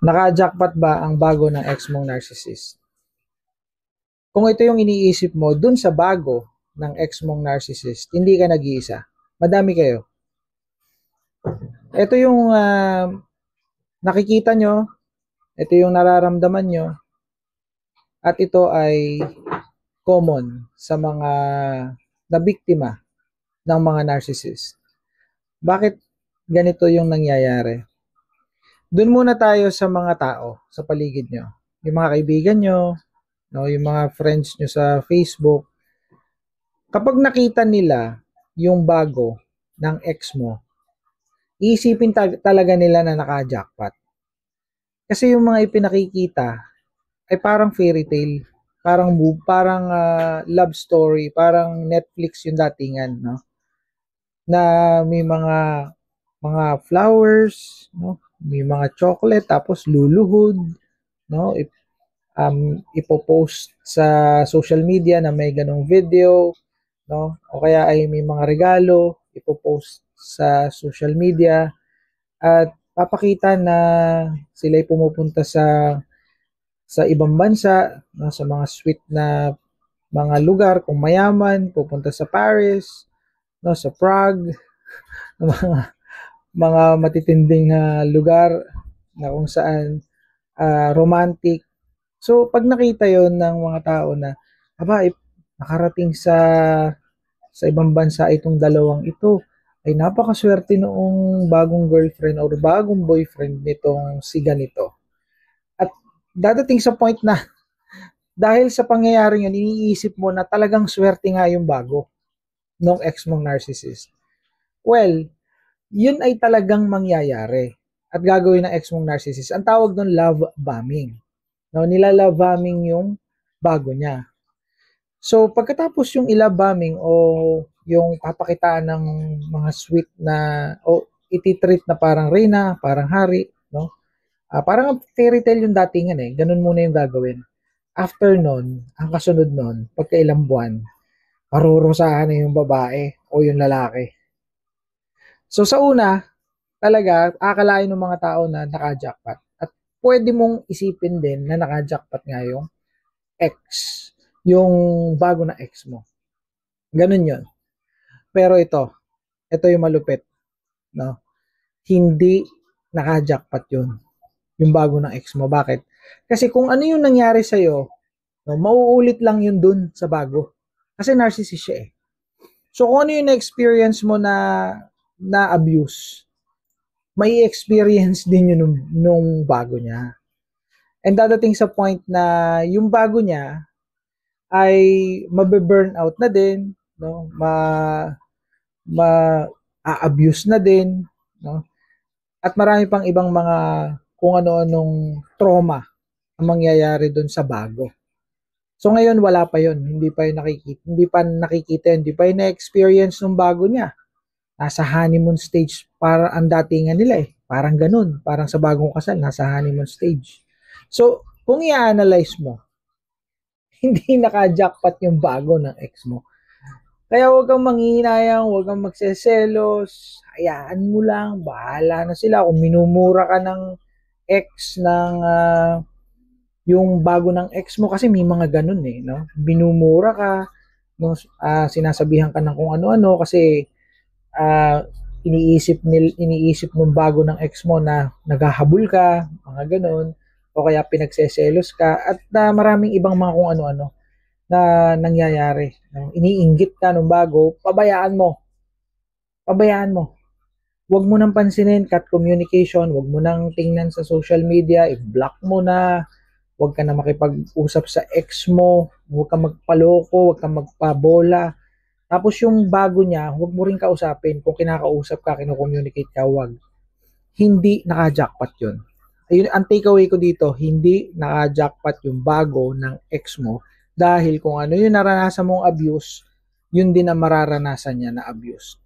Naka-jackpot ba ang bago ng ex mong narcissist? Kung ito yung iniisip mo dun sa bago ng ex mong narcissist, hindi ka nag-iisa. Madami kayo. Ito yung nakikita nyo, ito yung nararamdaman nyo, at ito ay common sa mga nabiktima ng mga narcissist. Bakit ganito yung nangyayari? Doon muna tayo sa mga tao sa paligid nyo. Yung mga kaibigan nyo, no, yung mga friends nyo sa Facebook. Kapag nakita nila yung bago ng ex mo, iisipin talaga nila na naka-jackpot. Kasi yung mga ipinakikita ay parang fairy tale, parang love story, parang Netflix yung datingan, no? Na may mga flowers, no? May mga chocolate tapos luluhod, no? Ipopost sa social media na may ganong video, no? O kaya ay may mga regalo, ipopost sa social media at papakita na sila ay pumupunta sa ibang bansa, no? Sa mga sweet na mga lugar, kung mayaman, pupunta sa Paris, no? Sa Prague, mga matitinding lugar na kung saan romantic. So, pag nakita yon ng mga tao na, aba, nakarating sa ibang bansa itong dalawang ito, ay napakaswerte noong bagong girlfriend or bagong boyfriend nitong si ganito. At dadating sa point na, dahil sa pangyayari yun, iniisip mo na talagang swerte nga yung bago nung ex mong narcissist. Well, yun ay talagang mangyayari at gagawin ng ex mong narcissist. Ang tawag doon love bombing. No, nila-love bombing yung bago niya. So, pagkatapos yung i-love bombing o yung papakitaan ng mga sweet na o ititreat na parang reyna, parang hari, no? Parang fairy tale yung datingan eh. Ganun muna yung gagawin. After nun, ang kasunod nun, pagkailang buwan, parurusahan na yung babae o yung lalaki. So sa una, talaga, akalain ng mga tao na naka-jackpot. At pwede mong isipin din na naka-jackpot nga yung ex, yung bago na ex mo. Ganun yun. Pero ito yung malupit. No? Hindi naka-jackpot yun. Yung bago ng ex mo. Bakit? Kasi kung ano yung nangyari sa'yo, no, mauulit lang yun dun sa bago. Kasi narcissist siya eh. So kung ano yung na-experience mo na abuse, may experience din yun nung bago niya. And dadating sa point na yung bago niya ay mabe-burn out na din, no? Ma-abuse na din, no? At marami pang ibang mga kung ano-anong trauma ang mangyayari doon sa bago. So ngayon wala pa 'yon, hindi pa na-experience ng bago niya. Nasa honeymoon stage para ang datingan nila eh. Parang ganun, parang sa bagong kasal, nasa honeymoon stage. So, kung i-analyze mo, hindi naka-jackpot yung bago ng ex mo. Kaya huwag kang manghihinayang, huwag kang magseselos, hayaan mo lang, bahala na sila. Kung minumura ka ng ex ng yung bago ng ex mo, kasi may mga ganun eh, no? Binumura ka, no? Sinasabihan ka ng kung ano-ano kasi iniisip nung bago ng ex mo na naghahabol ka, mga ganun, o kaya pinagseselos ka, at maraming ibang mga kung ano-ano na nangyayari. No? Iniinggit ka nung bago, pabayaan mo. Pabayaan mo. Huwag mo nang pansinin, cut communication, huwag mo nang tingnan sa social media, i-block mo na, huwag ka na makipag-usap sa ex mo, huwag ka magpaloko, huwag ka magpabola. Tapos yung bago niya, huwag mo rin kausapin. Kung kinakausap ka, kino-communicate ka, huwag. Hindi naka-jackpot yun. Ayun, ang takeaway ko dito, hindi naka-jackpot yung bago ng ex mo dahil kung ano yung naranasan mong abuse, yun din ang mararanasan niya na abuse.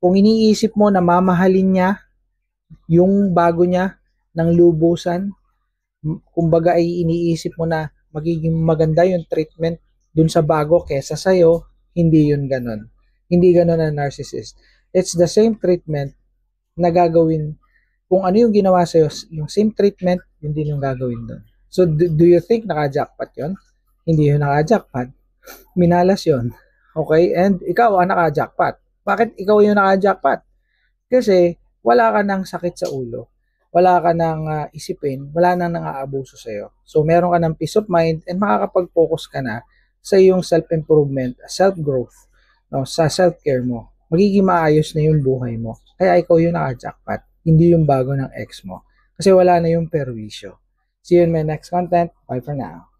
Kung iniisip mo na mamahalin niya yung bago niya ng lubusan, kumbaga ay iniisip mo na magiging maganda yung treatment dun sa bago kesa sa'yo, hindi yun ganon. Hindi ganon ang narcissist. It's the same treatment na gagawin kung ano yung ginawa sa'yo, yung same treatment, yun din yung gagawin doon. So, do you think naka-jackpot yun? Hindi yun naka-jackpot. Minalas yun. Okay? And ikaw ang naka-jackpot. Bakit ikaw yung naka-jackpot? Kasi wala ka ng sakit sa ulo. Wala ka ng isipin. Wala nang nang-aabuso sa'yo. So, meron ka ng peace of mind and makakapag-focus ka na sa iyong self-improvement, self-growth, no, sa self-care mo. Magiging maayos na yung buhay mo. Kaya ikaw yung naka-jackpot, hindi yung bago ng ex mo. Kasi wala na yung perwisyo. See you in my next content. Bye for now.